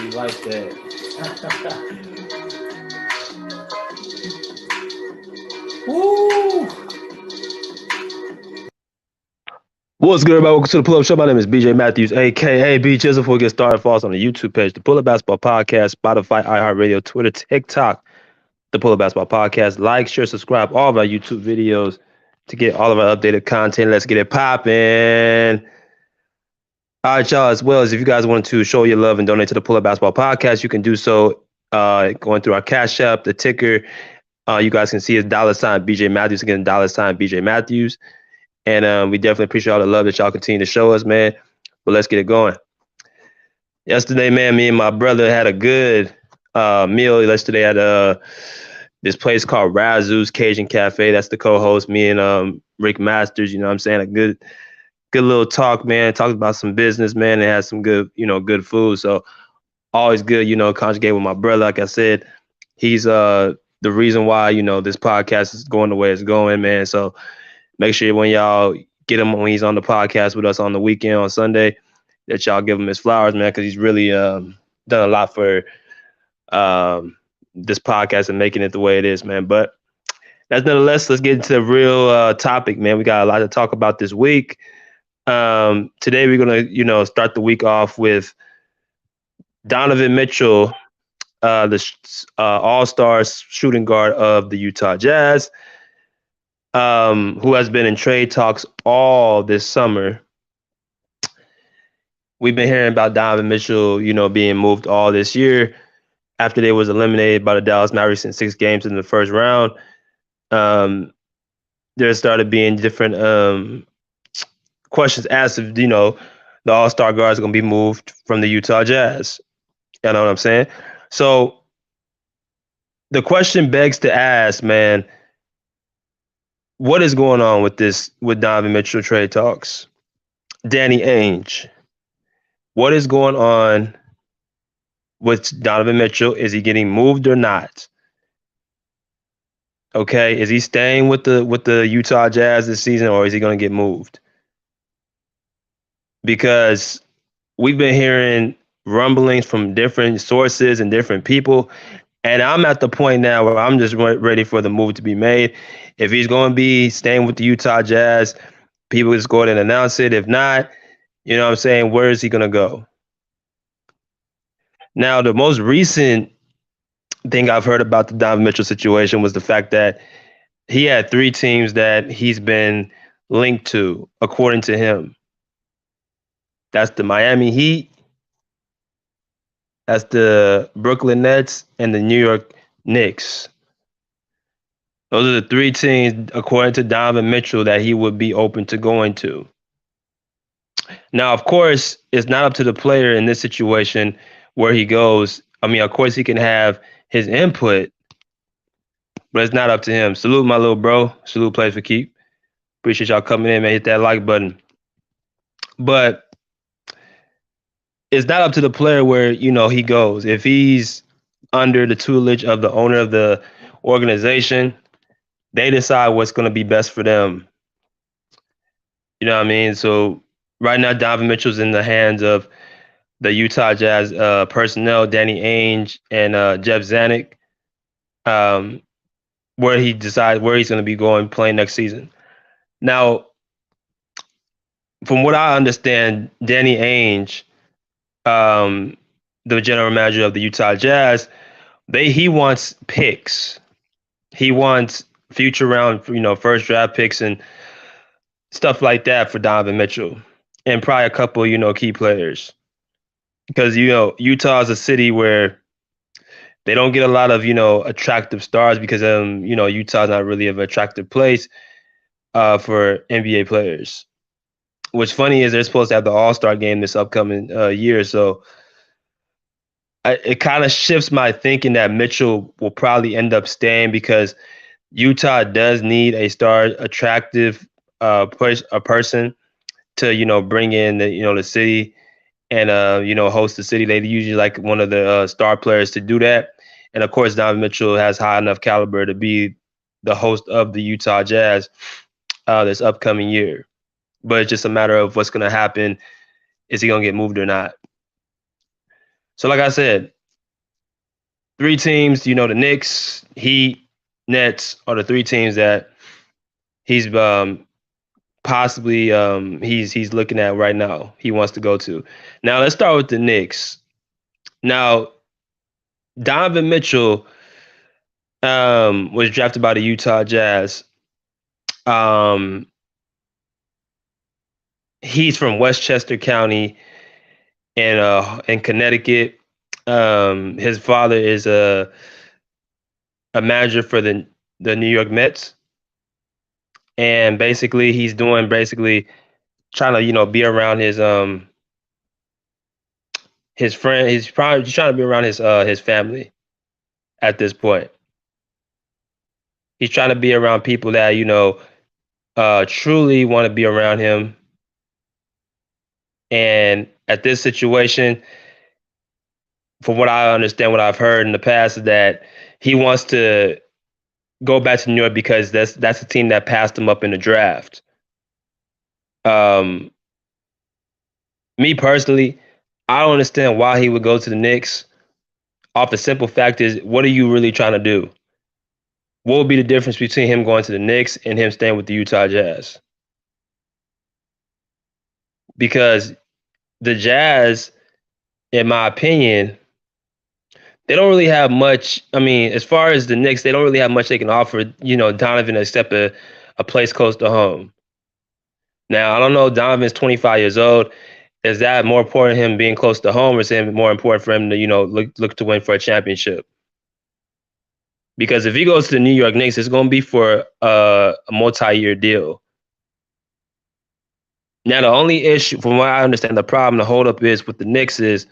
We like that. Woo! What's good, everybody? Welcome to the Pull Up Show. My name is BJ Matthews, aka B Jizzle. Before we get started, follow us on the YouTube page, the Pull Up Basketball Podcast, Spotify, iHeartRadio, Twitter, TikTok, the Pull Up Basketball Podcast. Like, share, subscribe all of our YouTube videos to get all of our updated content. Let's get it popping. All right, y'all. As well as if you guys want to show your love and donate to the Pull Up Basketball Podcast, you can do so going through our Cash App, the ticker. You guys can see it's $ BJ Matthews. Again, $ BJ Matthews. And we definitely appreciate all the love that y'all continue to show us, man. But let's get it going. Yesterday, man, me and my brother had a good meal yesterday at this place called Razoo's Cajun Cafe. That's the co-host, me and Rick Masters. You know what I'm saying? A good little talk, man. Talked about some business, man, and had some good, good food. So always good, conjugate with my brother. Like I said, he's the reason why, this podcast is going the way it's going, man. So make sure when y'all get him when he's on the podcast with us on the weekend on Sunday, that y'all give him his flowers, man, because he's really done a lot for this podcast and making it the way it is, man. But that's nonetheless, let's get into the real topic, man. We got a lot to talk about this week. Today we're gonna, start the week off with Donovan Mitchell, the all-star shooting guard of the Utah Jazz, who has been in trade talks all this summer. We've been hearing about Donovan Mitchell, being moved all this year after they was eliminated by the Dallas Mavericks in 6 games in the first round. There started being different questions asked if, the all-star guards are going to be moved from the Utah Jazz. You know what I'm saying? So the question begs to ask, man, what is going on with Donovan Mitchell trade talks? Danny Ainge, what is going on with Donovan Mitchell? Is he getting moved or not? Okay, is he staying with the Utah Jazz this season, or is he going to get moved? Because we've been hearing rumblings from different sources and different people, and I'm at the point now where I'm just ready for the move to be made. If he's going to be staying with the Utah Jazz, people just go ahead and announce it. If not, you know what I'm saying, where is he going to go? Now, the most recent thing I've heard about the Donovan Mitchell situation was the fact that he had 3 teams that he's been linked to, according to him. That's the Miami Heat, that's the Brooklyn Nets, and the New York Knicks. Those are the 3 teams, according to Donovan Mitchell, that he would be open to going to. Now, of course, it's not up to the player in this situation where he goes. I mean, of course, he can have his input, but it's not up to him. Salute, my little bro. Salute, plays for keep. Appreciate y'all coming in, man. Hit that like button. But it's not up to the player where, he goes. If he's under the tutelage of the owner of the organization, they decide what's going to be best for them. You know what I mean? So right now, Donovan Mitchell's in the hands of the Utah Jazz personnel, Danny Ainge and Jeff Zanuck, where he decides where he's going to be going playing next season. Now, from what I understand, Danny Ainge, the general manager of the Utah Jazz, he wants picks. He wants future round, first draft picks and stuff like that for Donovan Mitchell, and probably a couple, key players. Because, Utah is a city where they don't get a lot of, attractive stars because, Utah's not really an attractive place for NBA players. What's funny is they're supposed to have the All-Star game this upcoming year. So it kind of shifts my thinking that Mitchell will probably end up staying because Utah does need a star, attractive a person to, bring in the city and, host the city. They usually like one of the star players to do that. And, of course, Donovan Mitchell has high enough caliber to be the host of the Utah Jazz this upcoming year. But it's just a matter of what's going to happen. Is he going to get moved or not? So, like I said, three teams. The Knicks, Heat, Nets are the three teams that he's possibly he's looking at right now. He wants to go to. Now, let's start with the Knicks. Now, Donovan Mitchell was drafted by the Utah Jazz. Um, he's from Westchester County in Connecticut. His father is a manager for the New York Mets, and basically he's doing basically trying to be around his friend. He's probably just trying to be around his family at this point. He's trying to be around people that truly want to be around him. And at this situation, from what I understand, what I've heard in the past, is that he wants to go back to New York because that's the team that passed him up in the draft. Um, Me personally, I don't understand why he would go to the Knicks. Off the simple fact is, what are you really trying to do? What would be the difference between him going to the Knicks and him staying with the Utah Jazz? Because the Jazz, in my opinion, they don't really have much. I mean, as far as the Knicks, they don't really have much they can offer, Donovan, except a place close to home. Now, I don't know, Donovan's 25 years old. Is that more important him being close to home, or is it more important for him to, look to win for a championship? Because if he goes to the New York Knicks, it's going to be for a multi-year deal. Now, the only issue, from what I understand, the problem, the holdup is with the Knicks is,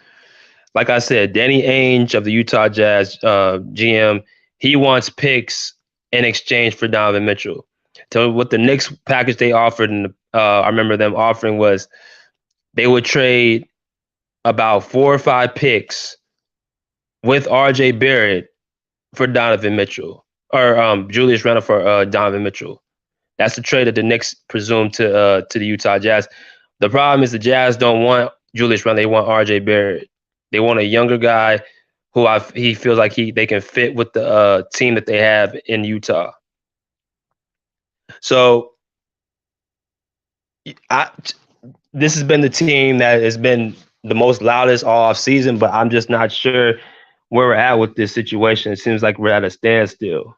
like I said, Danny Ainge of the Utah Jazz, GM, he wants picks in exchange for Donovan Mitchell. So what the Knicks package they offered, and I remember them offering, was they would trade about 4 or 5 picks with RJ Barrett for Donovan Mitchell, or Julius Randle for Donovan Mitchell. That's the trade that the Knicks presumed to the Utah Jazz. The problem is the Jazz don't want Julius Randle; they want RJ Barrett. They want a younger guy who he feels like they can fit with the team that they have in Utah. So, this has been the team that has been the most loudest all off season, but I'm just not sure where we're at with this situation. It seems like we're at a standstill.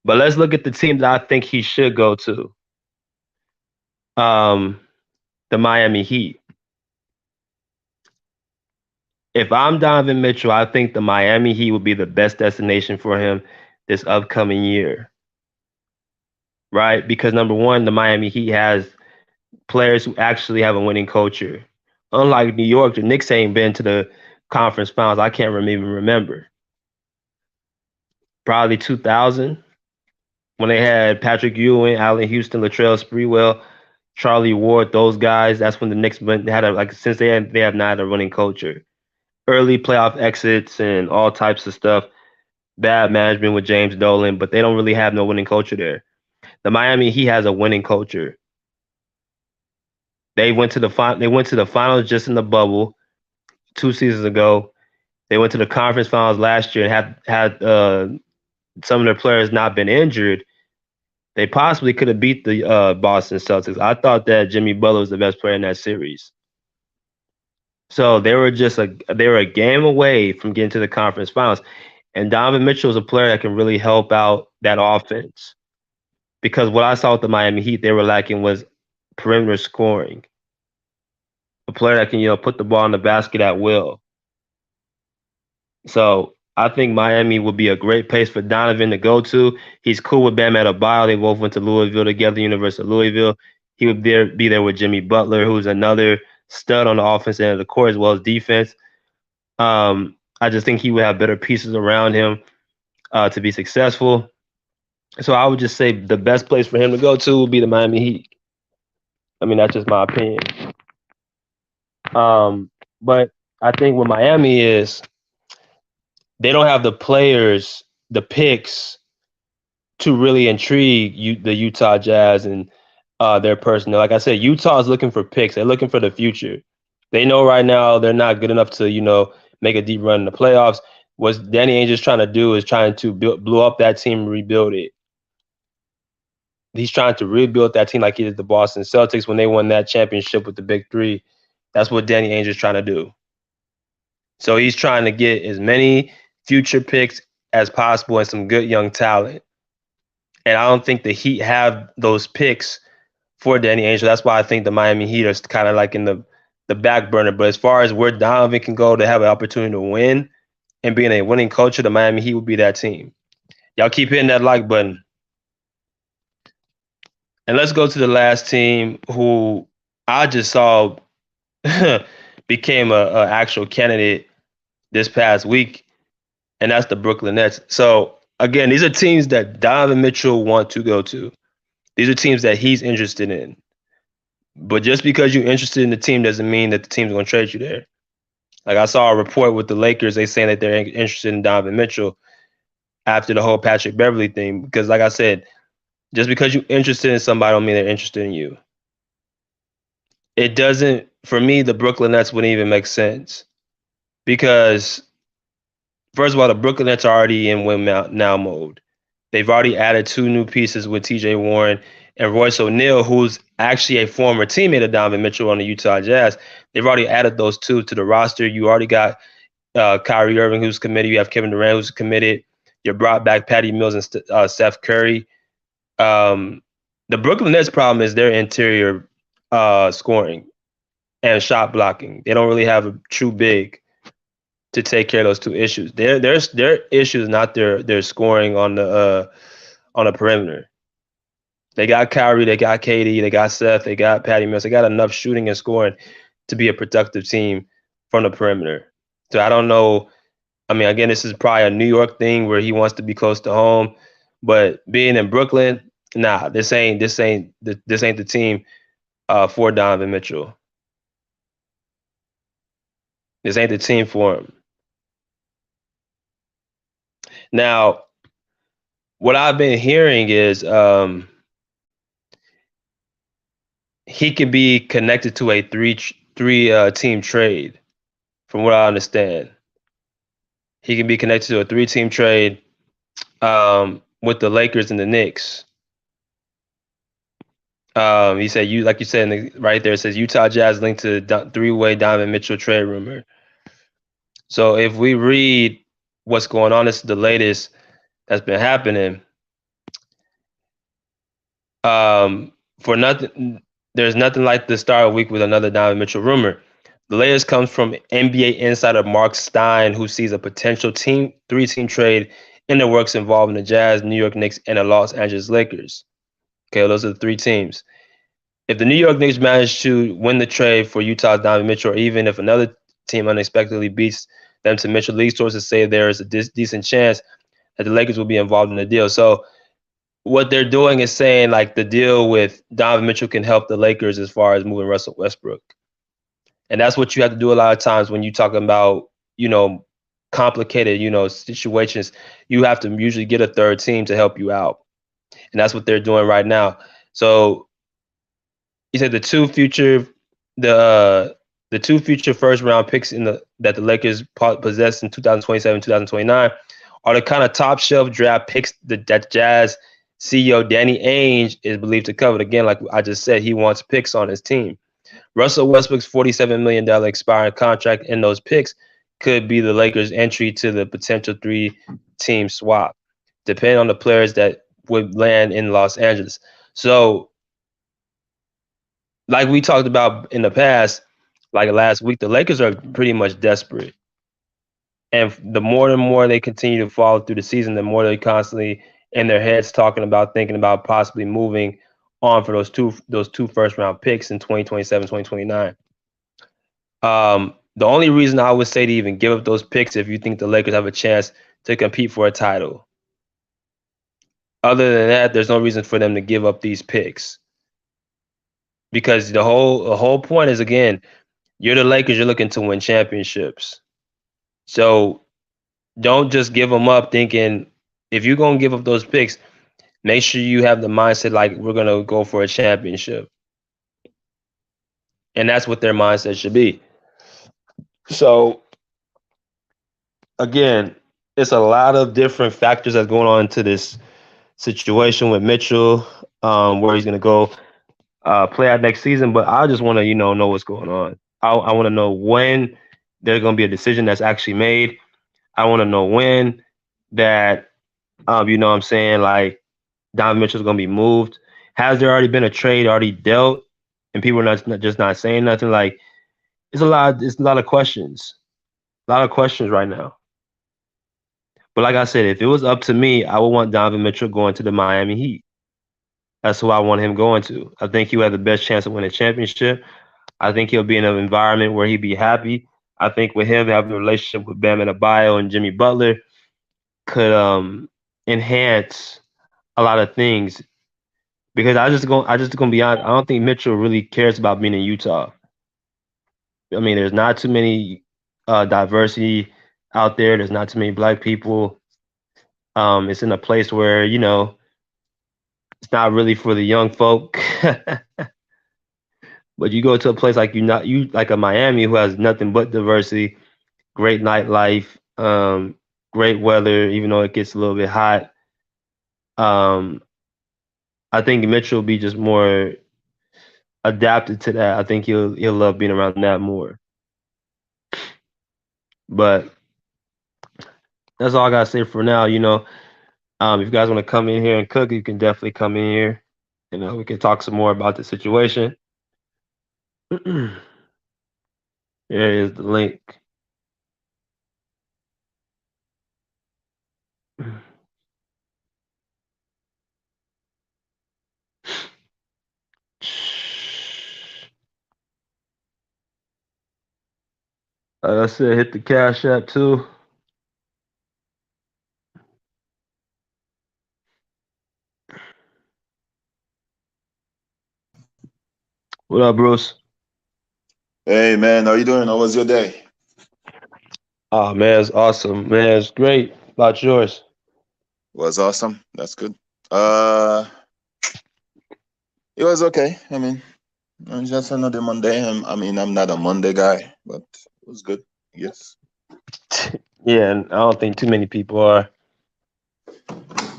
But let's look at the team that I think he should go to. The Miami Heat. If I'm Donovan Mitchell, I think the Miami Heat would be the best destination for him this upcoming year. Right? Because number one, the Miami Heat has players who actually have a winning culture. Unlike New York, the Knicks ain't been to the conference finals. I can't even remember. Probably 2000 when they had Patrick Ewing, Allen Houston, Latrell Sprewell, Charlie Ward, those guys. That's when the Knicks had since they have not had a winning culture. Early playoff exits and all types of stuff. Bad management with James Dolan, but they don't really have no winning culture there. The Miami Heat has a winning culture. They went to the finals just in the bubble 2 seasons ago. They went to the conference finals last year and had some of their players not been injured. They possibly could have beat the Boston Celtics. I thought that Jimmy Butler was the best player in that series. So they were a game away from getting to the conference finals. And Donovan Mitchell is a player that can really help out that offense. Because what I saw with the Miami Heat, they were lacking was perimeter scoring. A player that can, put the ball in the basket at will. So I think Miami would be a great place for Donovan to go to. He's cool with Bam Adebayo. They both went to Louisville together, University of Louisville. He would be there with Jimmy Butler, who's another stud on the offense end of the court as well as defense. I just think he would have better pieces around him to be successful. So I would just say the best place for him to go to would be the Miami Heat. I mean, that's just my opinion. But I think what Miami is, they don't have the players, the picks to really intrigue the Utah Jazz and their personnel. Like I said, Utah is looking for picks. They're looking for the future. They know right now they're not good enough to, make a deep run in the playoffs. What Danny Ainge is trying to do is trying to blow up that team, rebuild it. He's trying to rebuild that team like he did the Boston Celtics when they won that championship with the Big Three. That's what Danny Ainge is trying to do. So he's trying to get as many future picks as possible and some good young talent. And I don't think the Heat have those picks for Danny Ainge. That's why I think the Miami Heat are kind of like in the back burner. But as far as where Donovan can go to have an opportunity to win and being a winning culture, the Miami Heat would be that team. Y'all keep hitting that like button. And let's go to the last team who I just saw became a actual candidate this past week, and that's the Brooklyn Nets. So again, these are teams that Donovan Mitchell want to go to. These are teams that he's interested in. But just because you're interested in the team doesn't mean that the team's going to trade you there. Like I saw a report with the Lakers, they saying that they're interested in Donovan Mitchell after the whole Patrick Beverley thing. Because like I said, just because you're interested in somebody don't mean they're interested in you. It doesn't, for me, the Brooklyn Nets wouldn't even make sense. Because, first of all, the Brooklyn Nets are already in win now mode. They've already added 2 new pieces with TJ Warren and Royce O'Neal, who's actually a former teammate of Donovan Mitchell on the Utah Jazz. They've already added those 2 to the roster. You already got Kyrie Irving, who's committed. You have Kevin Durant, who's committed. You brought back Patty Mills and Steph Curry. The Brooklyn Nets problem is their interior scoring and shot blocking. They don't really have a true big to take care of those 2 issues. Their issue is not their scoring on the perimeter. They got Kyrie, they got KD, they got Seth, they got Patty Mills. They got enough shooting and scoring to be a productive team from the perimeter. So I don't know. I mean, again, this is probably a New York thing where he wants to be close to home, but being in Brooklyn, nah, this ain't the team for Donovan Mitchell. This ain't the team for him. Now, what I've been hearing is he can be connected to a three team trade, from what I understand. He can be connected to a 3-team trade with the Lakers and the Knicks. He said, like you said right there, it says Utah Jazz linked to 3-way Donovan Mitchell trade rumor. So if we read what's going on, this is the latest that's been happening. For nothing, there's nothing like the start of the week with another Donovan Mitchell rumor. The latest comes from NBA insider Mark Stein, who sees a potential 3-team trade in the works involving the Jazz, New York Knicks, and the Los Angeles Lakers. Okay, those are the 3 teams. If the New York Knicks manage to win the trade for Utah's Donovan Mitchell, or even if another team unexpectedly beats them to Mitchell, league sources say there is a decent chance that the Lakers will be involved in the deal. So what they're doing is saying like the deal with Donovan Mitchell can help the Lakers as far as moving Russell Westbrook. And that's what you have to do a lot of times when you're talking about, complicated, situations. You have to usually get a third team to help you out. And that's what they're doing right now. So he said the two future first round picks that the Lakers possess in 2027, 2029 are the kind of top shelf draft picks that Jazz CEO Danny Ainge is believed to cover. Again, like I just said, he wants picks on his team. Russell Westbrook's $47 million expiring contract and those picks could be the Lakers' entry to the potential 3-team swap, depending on the players that would land in Los Angeles. So, like we talked about in the past, like last week, the Lakers are pretty much desperate. And the more and more they continue to fall through the season, the more they constantly in their heads thinking about possibly moving on for those two first round picks in 2027, 2029. The only reason I would say to even give up those picks if you think the Lakers have a chance to compete for a title. Other than that, there's no reason for them to give up these picks. Because the whole point is, again, you're the Lakers, you're looking to win championships. So don't just give them up thinking, if you're going to give up those picks, make sure you have the mindset like we're going to go for a championship. And that's what their mindset should be. So again, it's a lot of different factors that's going on into this situation with Mitchell, where he's gonna go play out next season. But I just want to know what's going on. I want to know when there's gonna be a decision that's actually made. I want to know when that what I'm saying, like Donovan Mitchell's gonna be moved. Has there already been a trade already dealt, and people are not just not saying nothing? Like it's a lot of questions, a lot of questions right now. But like I said, if it was up to me, I would want Donovan Mitchell going to the Miami Heat. That's who I want him going to. I think he will have the best chance of winning a championship. I think he'll be in an environment where he'd be happy. I think with him having a relationship with Bam Adebayo and Jimmy Butler could enhance a lot of things. Because I just gonna be honest, I don't think Mitchell really cares about being in Utah. I mean, there's not too many diversity out there. There's not too many black people. It's in a place where it's not really for the young folk. But you go to a place like you like a Miami who has nothing but diversity, great nightlife, great weather, even though it gets a little bit hot. Um, I think Mitchell will be just more adapted to that. I think he'll love being around that more. But that's all I gotta say for now. If you guys want to come in here and cook, you can definitely come in here. We can talk some more about the situation. Here is the link. Like I said, hit the Cash App too. What up, Bruce? Hey man, how you doing? How was your day? Oh man, it's awesome. Man, it's great. About yours? Was awesome. That's good. Uh, it was okay. I mean, it's just another Monday. I'm not a Monday guy, but it was good. Yes. Yeah, and I don't think too many people are.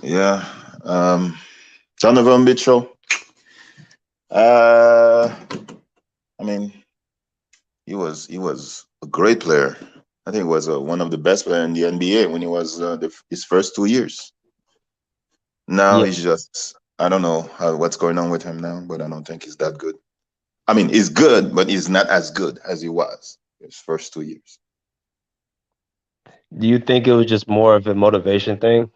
Yeah. Um, Donovan Mitchell. Uh, I mean, he was a great player. I think he was one of the best players in the NBA when he was his first 2 years. Now Yeah, he's just I don't know what's going on with him now, but I don't think he's that good. I mean, he's good, but he's not as good as he was his first 2 years. do you think it was just more of a motivation thing?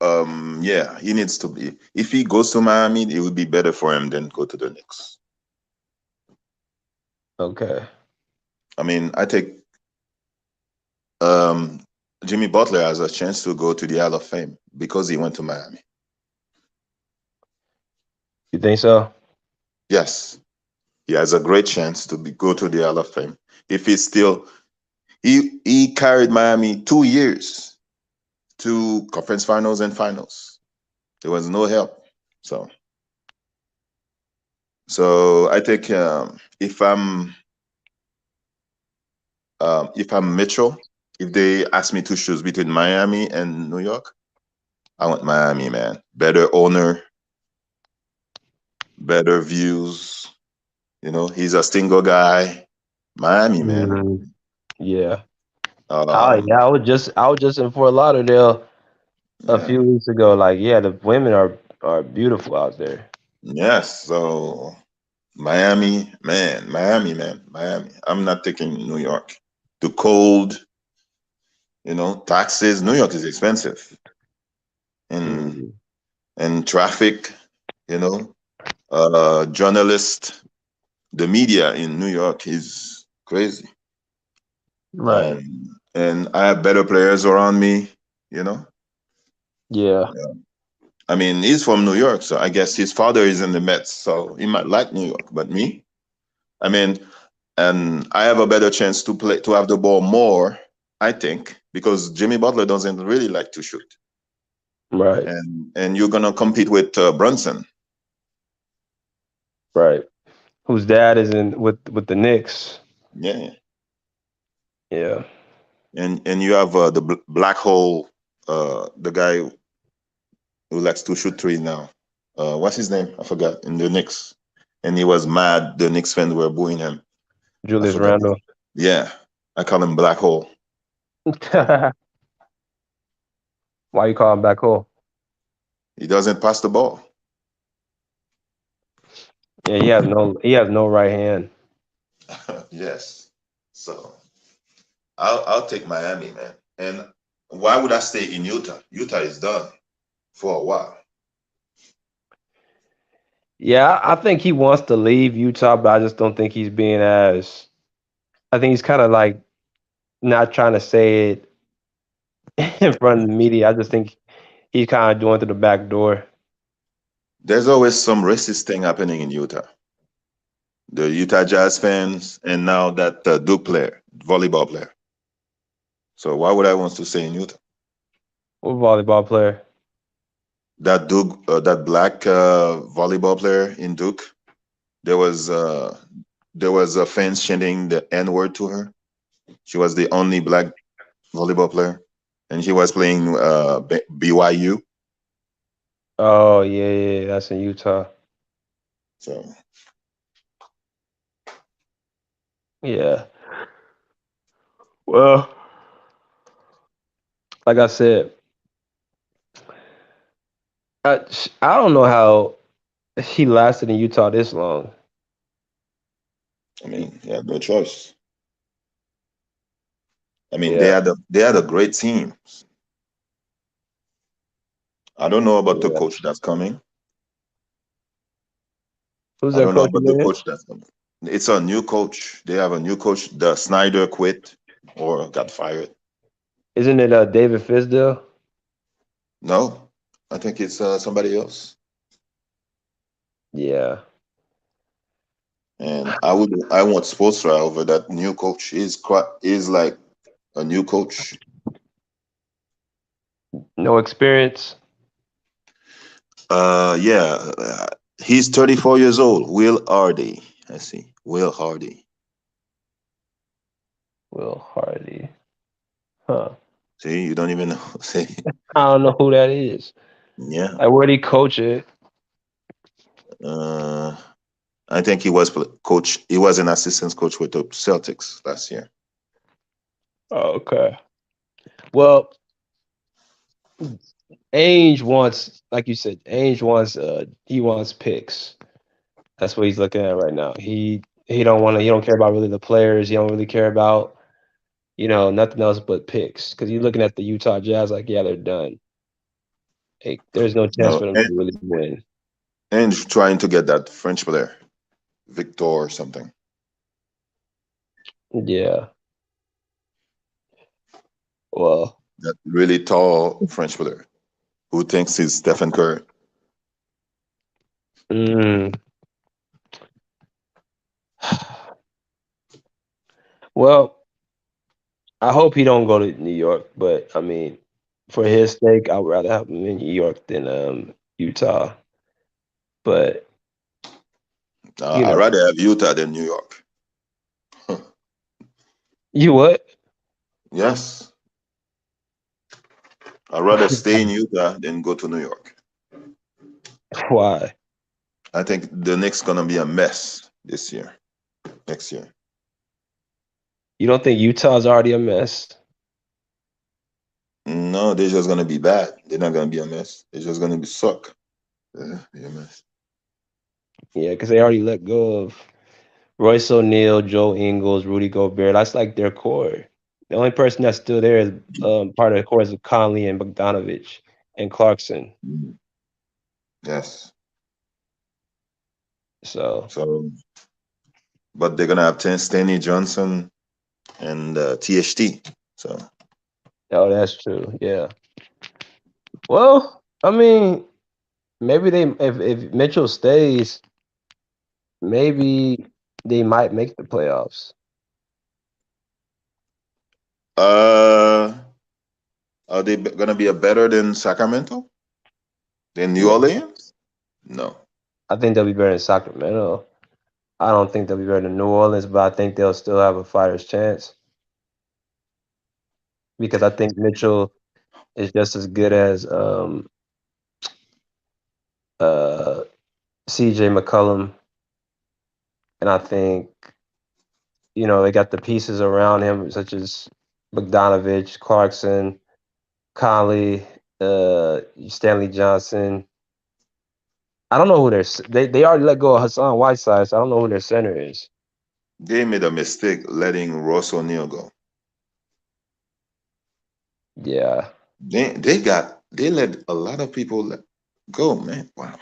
Um, yeah, he needs to be. If he goes to Miami, it would be better for him than go to the Knicks. Okay. I mean, I think um, Jimmy Butler has a chance to go to the Hall of Fame because he went to Miami. You think so? Yes, he has a great chance to go to the Hall of Fame if he's still. He carried Miami 2 years to conference finals and finals. There was no help. So so I think if I'm Mitchell, if they ask me to choose between Miami and New York, I want Miami, man. Better owner, better views. He's a single guy. Miami, man. Mhm. Yeah. Oh Um, yeah, I was just in Fort Lauderdale a yeah. few weeks ago. Like, yeah, the women are beautiful out there. Yes. So Miami, man. Miami, man. Miami. I'm not taking New York. The cold, taxes. New York is expensive, and Mhm. and traffic. You know, journalists, the media in New York is crazy, Right. and I have better players around me. You know, Yeah. I mean, he's from New York, so I guess his father is in the Mets, so he might like New York. But me, I mean, and I have a better chance to have the ball more, I think, because Jimmy Butler doesn't really like to shoot, Right. and you're gonna compete with Brunson. Right. whose dad is in with the Knicks. Yeah, Yeah, and you have the black hole, the guy who likes to shoot three now. What's his name? I forgot. In the Knicks, and he was mad. The Knicks fans were booing him. I Julius forgot. Randle. Yeah, I call him black hole. Why you call him Black Hole? He doesn't pass the ball. Yeah, he has no right hand. Yes. So I'll take Miami, man. And why would I stay in Utah? Utah is done for a while. Yeah, I think he wants to leave Utah, but I just don't think he's being as. I think he's kind of like not trying to say it in front of the media. I just think he's kind of doing through the back door. There's always some racist thing happening in Utah. The Utah Jazz fans, and now that Duke player, volleyball player. So why would I want to stay in Utah? What volleyball player? That Duke, that black volleyball player in Duke, there was uh, there was fans chanting the N word to her. She was the only black volleyball player, and she was playing BYU. Oh yeah, that's in Utah. So Yeah. Well, like I said, I don't know how he lasted in Utah this long. I mean, you have no choice. I mean, Yeah, they had a great team. I don't know about the yeah. coach that's coming. Who's I their don't know coach about the again? coach that's coming. It's a new coach. They have a new coach. The Snyder quit or got fired. Isn't it David Fisdale? No, I think it's somebody else. Yeah. And I want Spoelstra over that new coach. Is like a new coach. No experience. Yeah, he's 34 years old. Will Hardy. I see. Will Hardy. Will Hardy. Huh. See, you don't even know. See, I don't know who that is. yeah. Like where'd he coach it? Uh, I think he was coach. He was an assistant coach with the Celtics last year. Oh, okay. Well, Ainge wants, like you said, Ainge wants he wants picks. That's what he's looking at right now. He don't care about really the players. He don't really care about, nothing else but picks. Because you're looking at the Utah Jazz like, yeah, they're done. Like, there's no chance No, for them to really win. and trying to get that French player, Victor or something. Yeah. Well, That really tall French player who thinks he's Stephen Curry. mm, well, I hope he don't go to New York, but I mean, for his sake, I would rather have him in New York than Utah. But you I'd know, rather have Utah than New York. you what? Yes, I'd rather stay in Utah than go to New York. Why? I think the Knicks gonna be a mess this year, next year. You don't think Utah's already a mess? No, they're just gonna be bad. They're not gonna be a mess. They're just gonna be suck. Be a mess. Yeah, because they already let go of Royce O'Neal, Joe Ingles, Rudy Gobert. That's like their core. The only person that's still there is part of the core is Conley and Bogdanovich and Clarkson. Mm. Yes. So, So, but they're gonna have Stanley Johnson and THT. So oh, that's true. Yeah. Well, I mean, maybe if Mitchell stays, maybe they might make the playoffs. uh are they gonna be a better than Sacramento? Than New Yeah, Orleans? No. I think they'll be better in Sacramento. I don't think they'll be better than New Orleans, but I think they'll still have a fighter's chance because I think Mitchell is just as good as uh, CJ McCollum, and I think they got the pieces around him such as Bogdanovich, Clarkson, Conley, Stanley Johnson. I don't know who they already let go of Hassan Whiteside, so I don't know who their center is. They made a mistake letting Ross O'Neal go. Yeah, They let a lot of people go, man. Wow.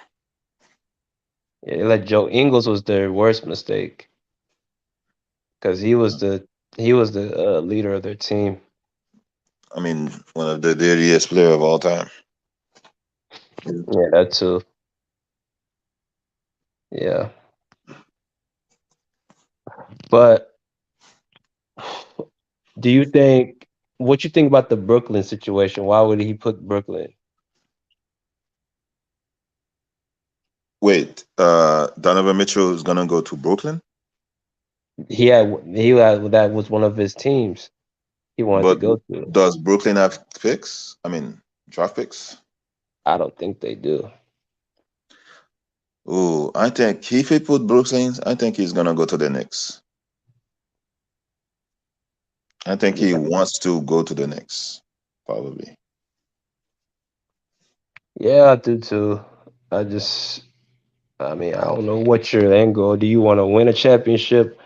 yeah, they let Joe Ingles was their worst mistake because he was the leader of their team. I mean, one of the dirtiest player of all time. Yeah, that too. Yeah, but do you think what you think about the Brooklyn situation? Why would he put Brooklyn? Wait, Donovan Mitchell is gonna go to Brooklyn, He had that was one of his teams he wanted to but go to. does Brooklyn have picks? I mean, draft picks. I don't think they do. Ooh, I think if he put Brooklyn, I think he's gonna go to the Knicks. I think he Yeah, wants to go to the Knicks, probably. yeah, I do too. I just, I mean, I don't know what's your end goal. Do you want to win a championship,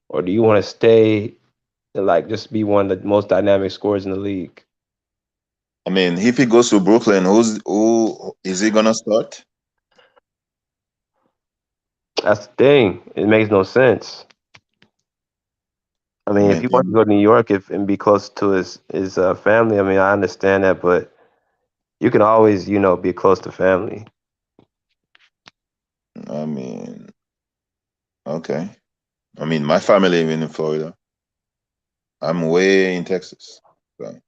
or do you want to stay and like just be one of the most dynamic scorers in the league? I mean, if he goes to Brooklyn, who is he gonna start? That's the thing. It makes no sense. I I mean, if mean, he wants to go to New York and be close to his family, I mean, I understand that, but you can always, be close to family. I mean, okay. I mean, my family even in Florida. I'm way in Texas. So,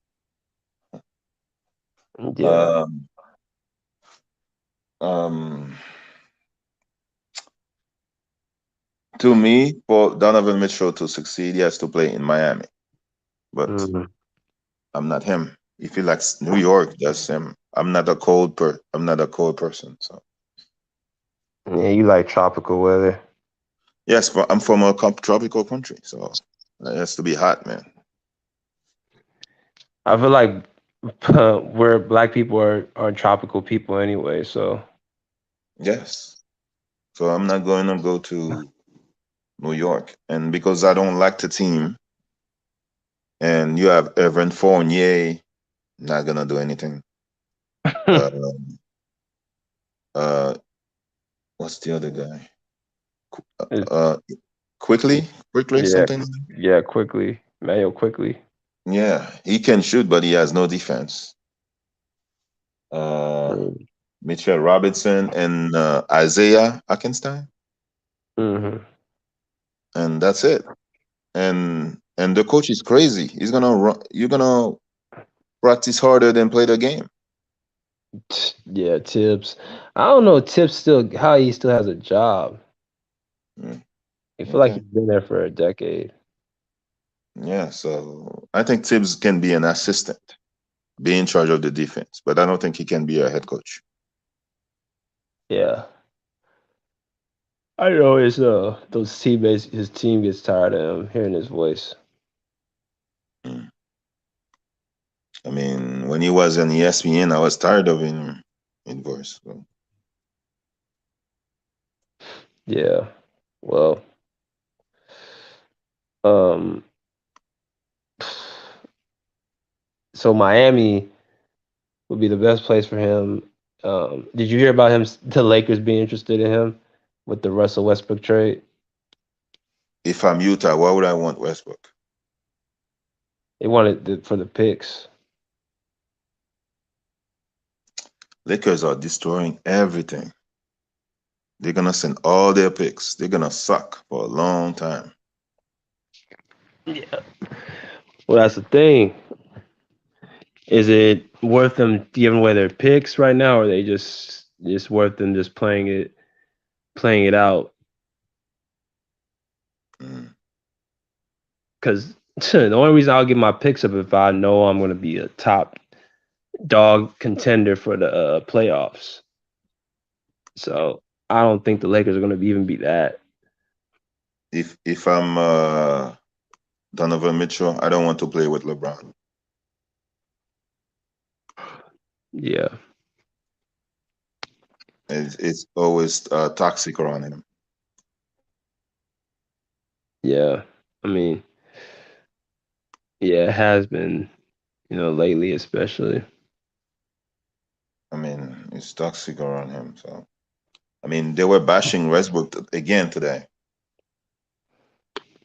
Yeah. um, um, to me, for Donovan Mitchell to succeed, he has to play in Miami. But Mhm. I'm not him. If he likes New York, that's him. I'm not a cold person. So Yeah, you like tropical weather. yes, but I'm from a tropical country, so it has to be hot, man. I feel like we're black people are tropical people anyway, so Yes. So I'm not going to go to New York, and because I don't like the team, and you have Evan Fournier, not gonna do anything. Uh, uh, what's the other guy? It- Uh, quickly, yeah, something. yeah, quickly, Mayo quickly. Yeah, he can shoot, but he has no defense. Uh, Mm-hmm. Mitchell Robinson and Isaiah Hackenstein, Mm-hmm. and that's it. And the coach is crazy. He's gonna run. You're gonna practice harder than play the game. Yeah, Tibbs. I don't know Tibbs still how he still has a job. Mm, I feel like okay. he's been there for a decade. Yeah. So I think Tibbs can be an assistant, be in charge of the defense, but I don't think he can be a head coach. Yeah. I know those teammates his team gets tired of him hearing his voice. Mm. I mean, when he was on ESPN, I was tired of him in voice. So, Yeah. Well, um so Miami would be the best place for him. Did you hear about the Lakers being interested in him with the Russell Westbrook trade? if I'm Utah, why would I want Westbrook? They wanted for the picks. Lakers are destroying everything. They're gonna send all their picks. They're gonna suck for a long time. Yeah. Well, that's the thing. Is it worth them giving away their picks right now, or are they just worth them just playing it out? because the only reason I'll get my picks up if I know I'm going to be a top dog contender for the playoffs. So I don't think the Lakers are going to even be that. If I'm Donovan Mitchell, I don't want to play with LeBron. Yeah, It's always toxic around him. yeah. I mean, yeah, it has been, lately especially. I mean, it's toxic around him. So I mean, they were bashing Westbrook again today.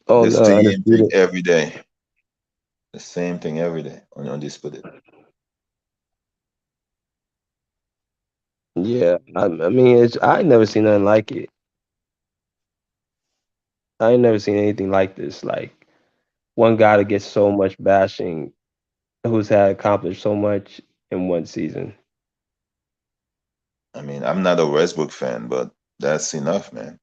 Oh The no, same thing undisputed. every day. The same thing every day on Undisputed. Yeah, I mean, I ain't never seen nothing like it. I ain't never seen anything like this. Like one guy that gets so much bashing, who's had accomplished so much in one season. I mean, I'm not a Westbrook fan, but that's enough, man.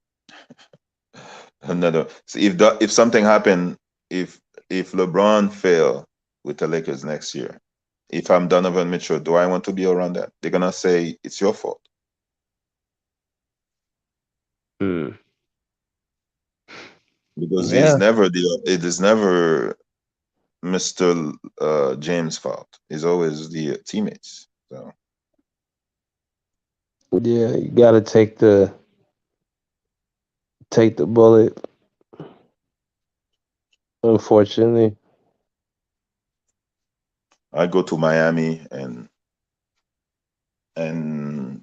Another. So if something happened, if if LeBron fail with the Lakers next year, if I'm Donovan Mitchell, do I want to be around that? They're gonna say it's your fault Mm. because Yeah, it is never Mr. James' fault. It's always the teammates. So yeah, you gotta take the bullet. Unfortunately. I go to Miami and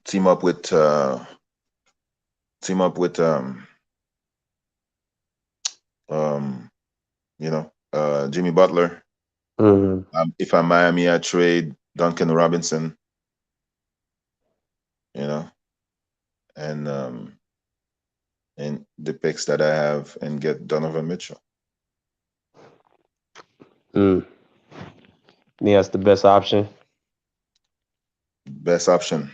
team up with um Jimmy Butler. Mm. If I'm Miami, I trade Duncan Robinson, you know, and and the picks that I have and get Donovan Mitchell. Mm. I think that's the best option. Best option.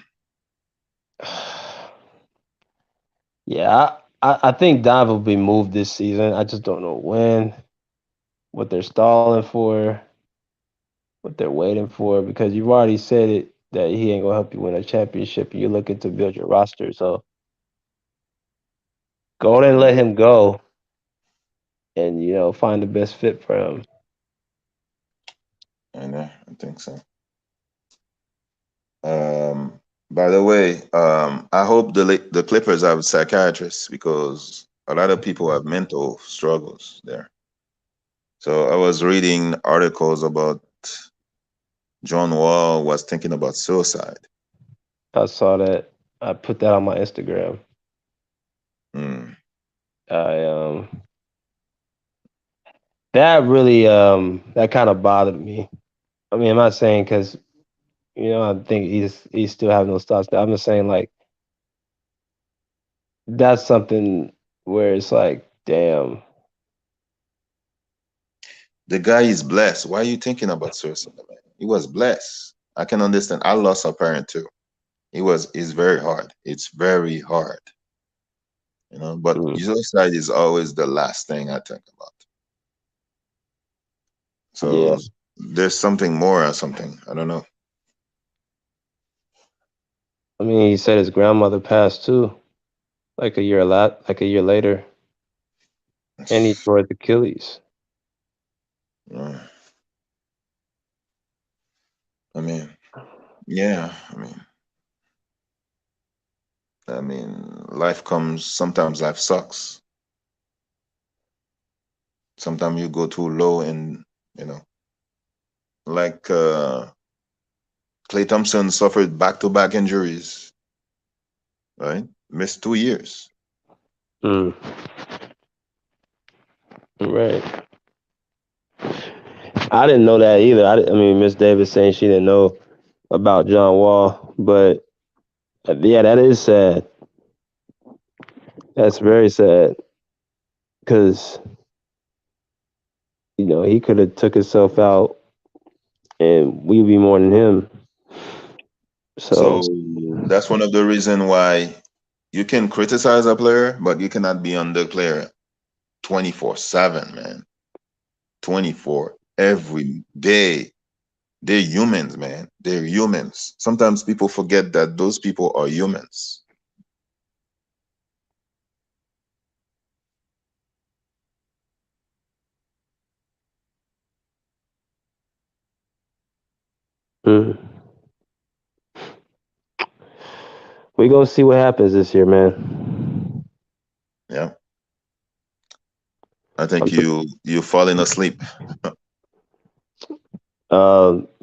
Yeah, I think Dive will be moved this season. I just don't know when, what they're stalling for, what they're waiting for, because you've already said it that he ain't gonna help you win a championship and you're looking to build your roster. So go ahead and let him go and find the best fit for him. I think so. By the way, I hope the Clippers have psychiatrists because a lot of people have mental struggles there. So I was reading articles about John Wall was thinking about suicide. I saw that. I put that on my Instagram. Mm. I that really that kind of bothered me. I mean, I'm not saying because I think he's still having those thoughts. I'm just saying like that's something where it's like, damn. The guy is blessed. Why are you thinking about suicide, man? He was blessed. I can understand. I lost a parent too. It's very hard. It's very hard, but Mm, suicide is always the last thing I think about. yeah, So there's something more or something. I don't know. I mean, he said his grandmother passed too, like a year later, and he tore his Achilles. Uh, I mean, yeah. Life comes. Sometimes life sucks. Sometimes you go too low, and you know, like Clay Thompson suffered back-to-back injuries, right? Missed 2 years. Mm, right. I didn't know that either. I mean, Miss Davis saying she didn't know about John Wall, but yeah, that is sad. That's very sad because he could have took himself out and we'd be mourning him. So So that's one of the reason why you can criticize a player, but you cannot be on the player 24/7, man. 24 every day. They're humans, man. They're humans. Sometimes people forget that those people are humans. Mm. We gonna see what happens this year, man. Yeah. I think I'm you falling asleep.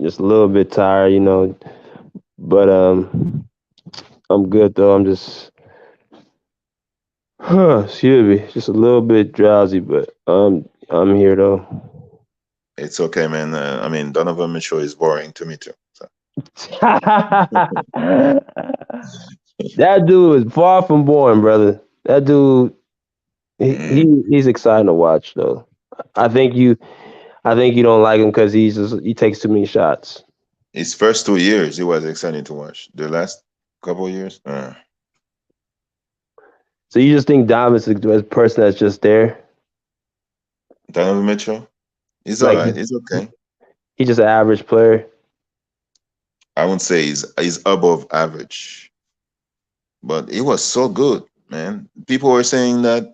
just a little bit tired, but I'm good though. I'm just excuse me, just a little bit drowsy, but I'm here though. It's okay, man. I mean, Donovan Mitchell is boring to me too. So. That dude is far from boring, brother. That dude, Mm. he's exciting to watch though. I think you I think you don't like him because he takes too many shots. His first 2 years, it was exciting to watch. The last couple of years, So you just think Dom is a person that's just there, Donovan Mitchell, he's all like right. He's okay. he's just an average player. I wouldn't say he's above average, but he was so good, man. People were saying that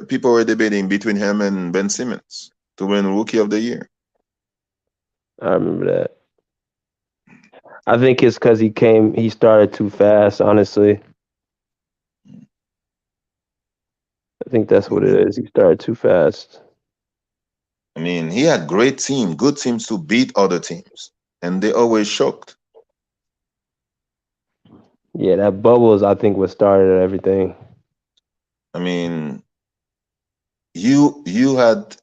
people were debating between him and Ben Simmons to win Rookie of the Year. I remember that. I think it's because he started too fast. Honestly, I think that's what it is. He started too fast. I mean, he had good teams to beat other teams, and they always choked. Yeah, that bubbles I think what started everything. I mean, you had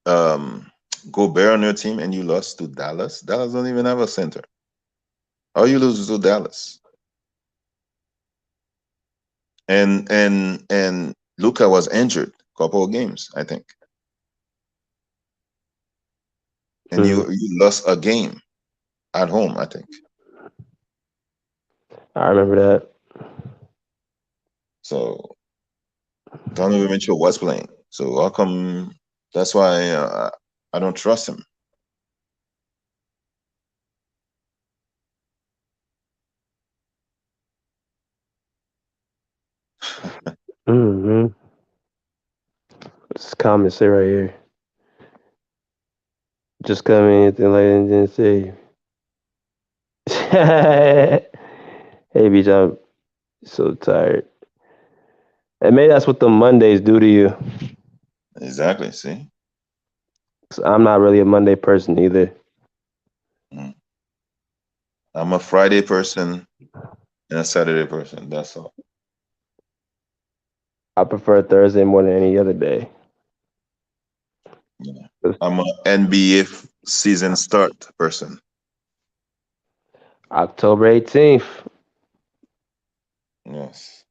um, Gobert on your team, and you lost to Dallas. Dallas don't even have a center. How you lose to Dallas? And Luca was injured a couple of games, I think, and Mm, you lost a game at home, I think. I remember that. So Donovan Mitchell was playing. So how come? That's why I don't trust him. Mm-hmm. It's common say right here. Just come in anything later and then say, "Hey, bitch, I'm so tired." And maybe that's what the Mondays do to you. Exactly. See, 'Cause I'm not really a Monday person either. Mm. I'm a Friday person and a Saturday person. That's all. I prefer Thursday more than any other day. Yeah. I'm a NBA season start person. October 18th. Yes.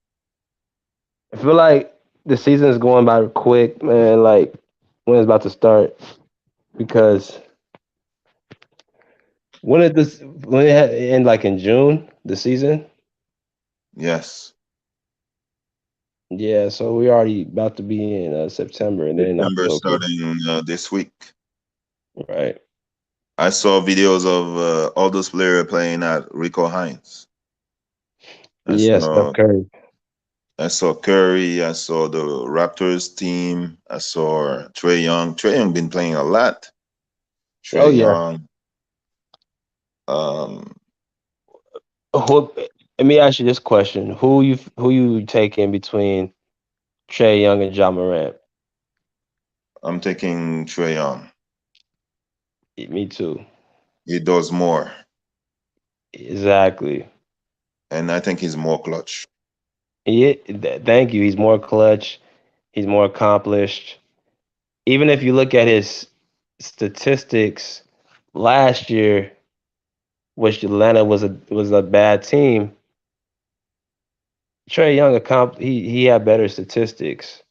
I feel like the season is going by quick, man. Like when it's about to start, because when it end like in June, the season. Yes. Yeah, so we already about to be in September and then September October, starting this week. right? I saw videos of all those players playing at Rico Hines. I Yeah, Steph saw Curry. I saw Curry. I saw the Raptors team. I saw Trey Young. Trey Young been playing a lot. Oh Trey yeah. Young. Um, Who, let me ask you this question: Who you taking between Trey Young and John Morant? I'm taking Trey Young. Me too. He does more, Exactly. and I think he's more clutch. Thank you. He's more clutch. He's more accomplished. Even if you look at his statistics last year, which Atlanta was a bad team, Trey Young he had better statistics.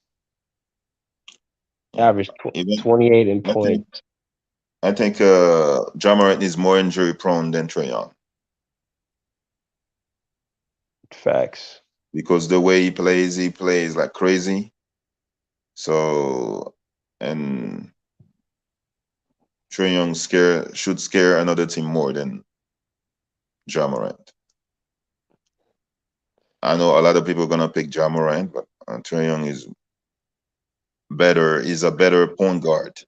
Yeah. Averaged Even 28 in I think points. I think Ja Morant is more injury prone than Trey Young Facts. because the way he plays like crazy. So and Trey Young should scare another team more than Ja Morant. I know a lot of people are gonna pick Ja Morant, but Trey Young is better. Is a better point guard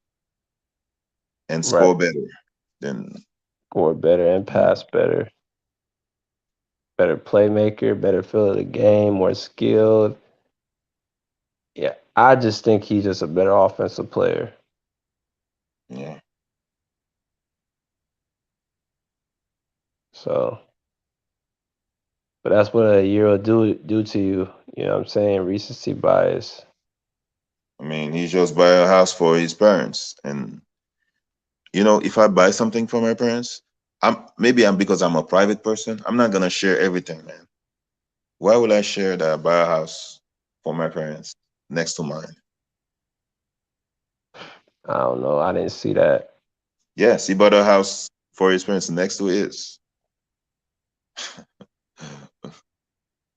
and Right. score better than. Score better and pass better. Better playmaker, better feel of the game, more skilled. Yeah, I just think he's just a better offensive player. Yeah. So, but that's what a year will do to you. You know what I'm saying? Recency bias. I mean, he just buy a house for his parents, and if I buy something for my parents, I'm because I'm a private person. I'm not gonna share everything, man. Why would I share that I buy a house for my parents next to mine? I don't know. I didn't see that. Yes, he bought a house for his parents next to his.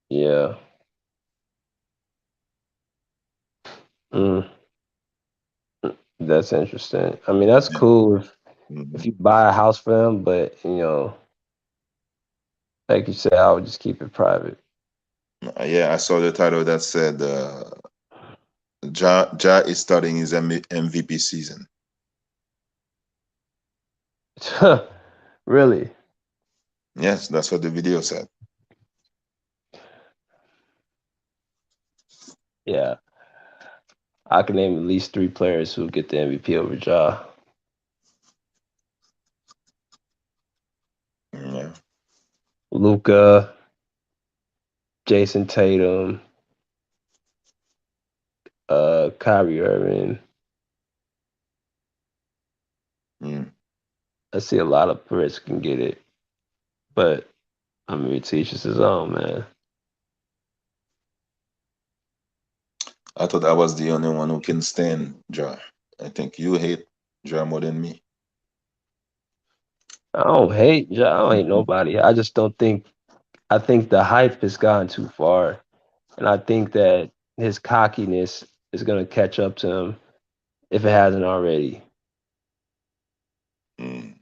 Yeah. Mm, that's interesting. I mean, that's Yeah. cool if Mhm. you buy a house for them, but like you said, I would just keep it private. Yeah, I saw the title that said Ja is starting his MVP season. Really? Yes, that's what the video said. Yeah. I can name at least three players who get the MVP over Ja. Yeah. Luca, Jason Tatum, Kyrie Irving. Mm. I see a lot of players can get it, but I mean, to each his own, man. I thought I was the only one who can stand Ja. I think you hate Ja more than me. I don't hate Ja. I don't hate nobody. I just don't think. I think the hype has gone too far, and I think that his cockiness is gonna catch up to him if it hasn't already. Mm.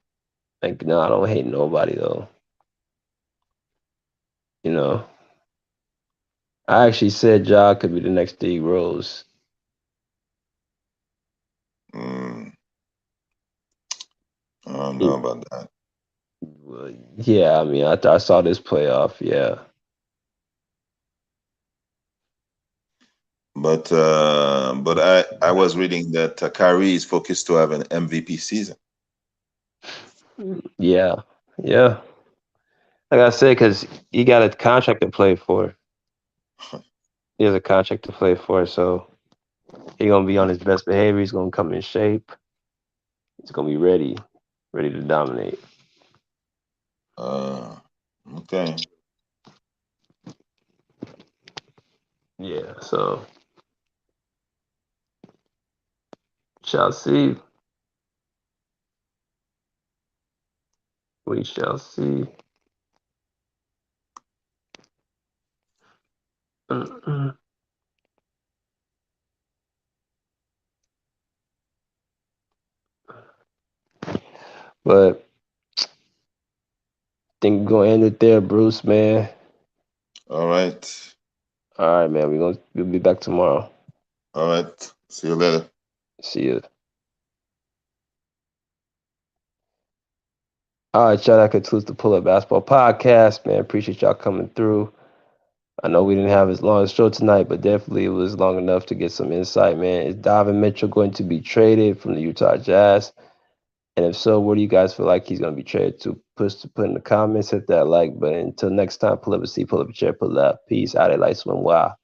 Like, no, I don't hate nobody though. You know, I actually said Ja could be the next D Rose. Mm. I don't know about that. Well, yeah, I mean, I saw this playoff. Yeah, But I was reading that Kyrie is focused to have an MVP season. yeah, yeah. Like I said, because he got a contract to play for. He has a contract to play for, so he's gonna be on his best behavior. He's gonna come in shape. He's gonna be ready to dominate. Uh, okay. Yeah. So shall see. We shall see. Mm-mm. But think we're gonna end it there, Bruce, man. All right. All right, man. We'll be back tomorrow. All right. See you later. See you. All right, y'all. That concludes the Pull Up Basketball Podcast, man. Appreciate y'all coming through. I know we didn't have as long a show tonight, but definitely it was long enough to get some insight, man. Is Donovan Mitchell going to be traded from the Utah Jazz? And if so, where do you guys feel like he's going to be traded to? Put in the comments, hit that like button. Until next time, pull up a seat, pull up a chair, pull up. Peace. Out of lights, swim. Wow.